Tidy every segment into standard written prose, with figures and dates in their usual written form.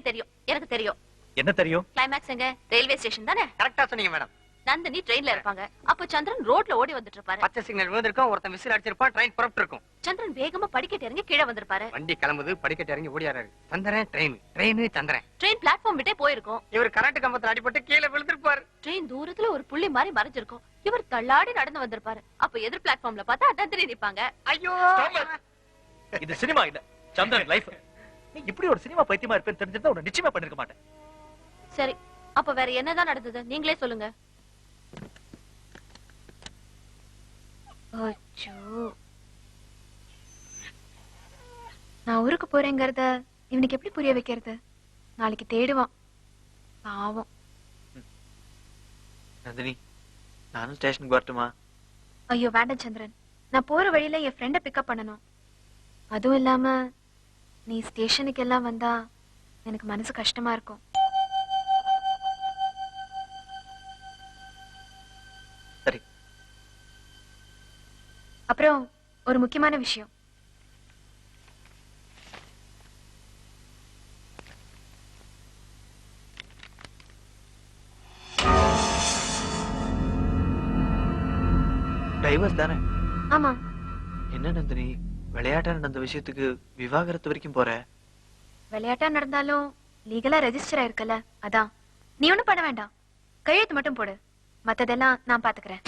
தெரியும் எனக்கு தெரியும். என்ன தெரியும்? கிளைமேக்ஸ் எங்க? ரயில்வே ஸ்டேஷன் தானே? கரெக்டா சொன்னீங்க மேடம். நந்தினி ட்ரெயின்ல இருப்பாங்க. அப்ப சந்திரன் ரோட்ல ஓடி வந்துட்டு இருப்பாரு. பச்சை சிக்னல் விழுந்திருக்கும், ஒருத்தன் விசில் அடிச்சிருப்பான், ட்ரெயின் புறப்பட்டு இருக்கும். சந்திரன் வேகமா படிக்கட்டு இறங்கி கீழே வந்திருப்பாரு. வண்டி கிளம்புது, படிக்கட்டு இறங்கி ஓடியாராரு. சந்திரன் ட்ரெயின் சந்திரன். ட்ரெயின் பிளாட்ஃபார்ம் விட்டே போயிருக்கும். இவர் கரண்ட் கம்பத்துல அடிபட்டு கீழே விழுந்திருப்பாரு. ட்ரெயின் தூரத்துல ஒரு புள்ளி மாதிரி மறைஞ்சிருக்கும். இவர் தள்ளாடி நடந்து வந்திருப்பாரு. அப்ப எதிர் பிளாட்ஃபார்ம்ல பார்த்தா நந்தினி நிப்பாங்க. ஐயோ, இது சினிமா இல்ல, சந்திரன் லைஃப். நீ இப்படி ஒரு சினிமா பைத்தியமா இருப்பேன்னு தெரிஞ்சிருந்தா உன்னை நிச்சயமா பண்ணிருக்க மாட்டேன். சரி, அப்ப வேற என்னதான் நடந்தது நீங்களே சொல்லுங்க. நான் ஊருக்கு போறேங்கிறத இவனுக்கு எப்படி புரிய வைக்கிறது? நாளைக்கு தேடுவான், பாவம். நந்தினி, நானும் ஸ்டேஷனுக்கு வரட்டுமா? ஐயோ வேண்டாம் சந்திரன், நான் போற வழியில என் ஃப்ரெண்ட பிக்கப் பண்ணணும். அதுவும் இல்லாம நீ ஸ்டேஷனுக்கு எல்லாம் வந்தா எனக்கு மனசு கஷ்டமா இருக்கும். சரி. அப்புறம் ஒரு முக்கியமான விஷயம். டிரைவர் தானே? ஆமா. என்ன நந்தினி, விளையாட்டா நடந்த விஷயத்துக்கு விவாகரத்து வரைக்கும் போற? விளையாட்டா நடந்தாலும் லீகலா ரெஜிஸ்டர் ஆயிருக்கல, அதான். நீ ஒண்ணும் பண்ண வேண்டாம், கையெழுத்து மட்டும் போடு, மத்ததெல்லாம் நான் பாத்துக்கிறேன்.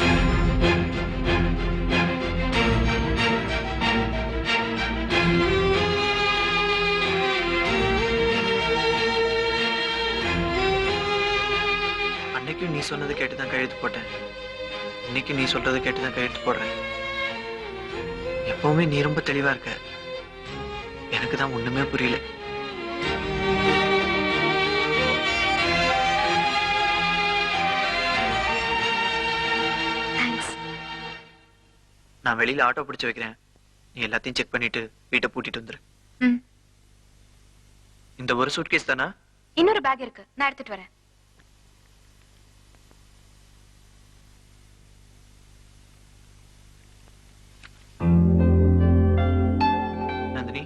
அன்னைக்கும் நீ சொன்னது கேட்டுதான் கையெழுத்து போட்டேன், இன்னைக்கு நீ சொல்றது கேட்டுதான் கையெழுத்து போடுறேன். எப்பவுமே நீ ரொம்ப தெளிவா இருக்க, எனக்கு தான் ஒண்ணுமே புரியல. நான் வெளியில ஆட்டோ பிடிச்சு வைக்கிறேன், நீ எல்லாத்தையும் செக் பண்ணிட்டு வீட்டை பூட்டிட்டு வந்துரு. இந்த ஒரு சூட்கேஸ் தானா? இன்னொரு பேக் இருக்கு, நான் எடுத்துட்டு வரேன். நந்தினி,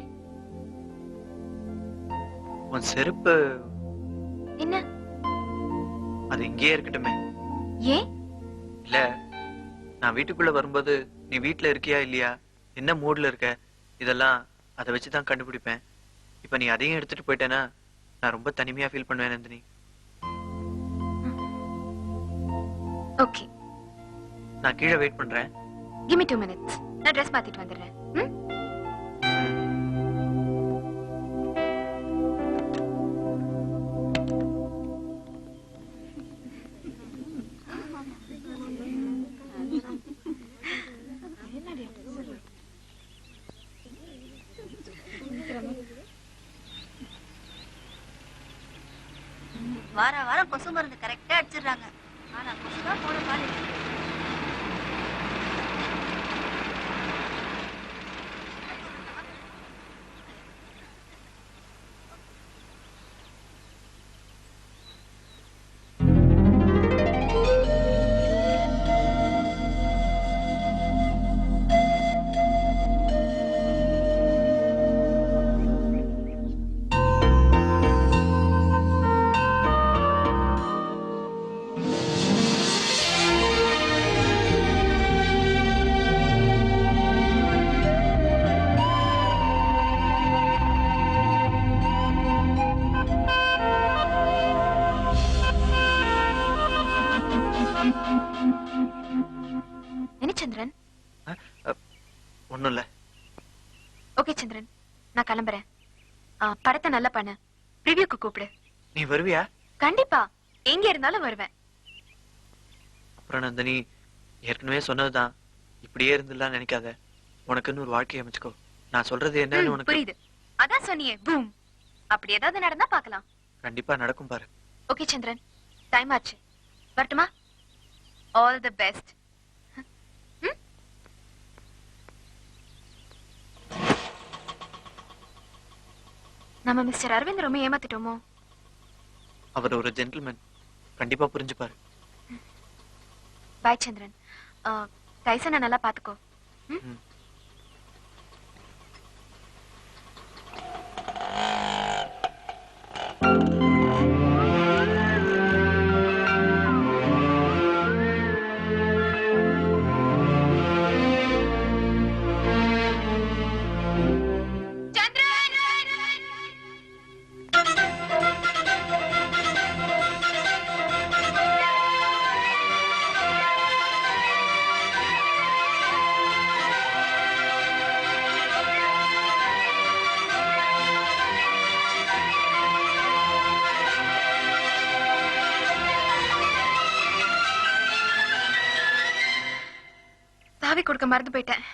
உன் செருப்பு என்ன? அது இங்கேயே இருக்கட்டுமே. ஏன்? இல்ல, நான் வீட்டுக்குள்ள வரும்போது நீ வீட்டுல இருக்கியா இல்லையா, என்ன மூட்ல இருக்க, இதெல்லாம் அதை வச்சுதான் கண்டுபிடிப்பேன். இப்ப நீ அதையும் எடுத்துட்டு போயிட்டேன்னா நான் ரொம்ப தனிமையா ஃபீல் பண்ணுவேன் நந்தினி. ஓகே, நான் கீழே வெயிட் பண்றேன். give me 2 minutes, நான் ட்ரெஸ் மாத்திட்டு வந்துடுறேன். வாரம் கொசு மருந்து கரெக்டா அடிச்சிடுறாங்க, ஆனா கொசுதான் போட பாரு. என்ன சந்திரன்? ஒண்ணும் இல்ல. ஓகே சந்திரன், நான் கிளம்புறேன். படத்தை நல்லா பண்ணு, ரிவ்யூக்கு கூப்பிடு. நீ வருவியா? கண்டிப்பா, எங்க இருந்தாலும் வருவேன். அப்புறம் நந்தினி, ஏற்கனவே சொன்னதுதான், இப்படியே இருந்துலாம் நினைக்காத, உனக்குன்னு ஒரு வாழ்க்கையை அமைச்சுக்கோ. நான் சொல்றது என்னன்னு உனக்கு புரியுது, அதான் சொன்னியே பூம். அப்படி ஏதாவது நடந்தா பாக்கலாம். கண்டிப்பா நடக்கும் பாரு. ஓகே சந்திரன், டைம் ஆச்சு, வரட்டுமா? All the best. நம்ம மிஸ்டர் அரவிந்த் ரொம்ப ஏமாத்திட்டோமோ? அவர் ஒரு ஜென்டில்மேன், கண்டிப்பா புரிஞ்சுப்பாரு. பாய் சந்திரன், டைசனை நல்லா பாத்துக்கோ. சாவி கொடுக்க மறந்து போயிட்டேன்.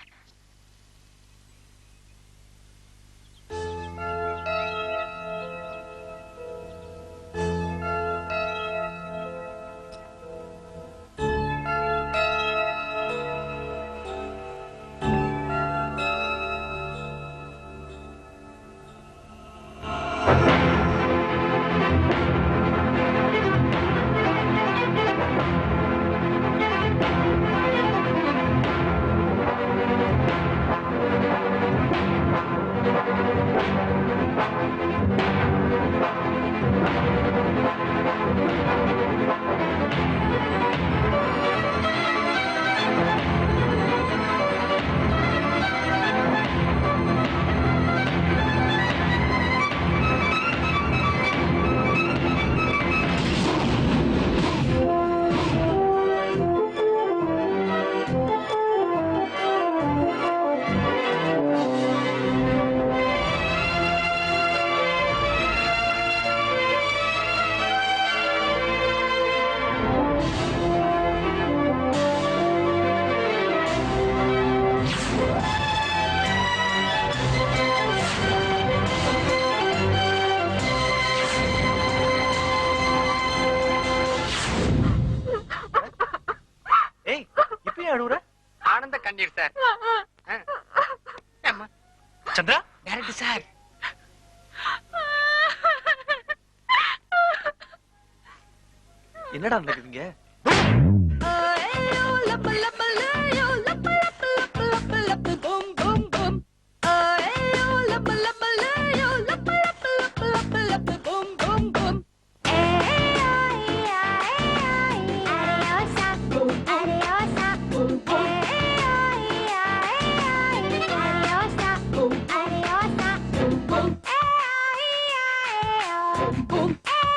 ஏய் இப்பயும் அழுவுற? ஆனந்த கண்ணீர் சார். Chandra director sir. என்னடா நடக்குதுங்க? Boom.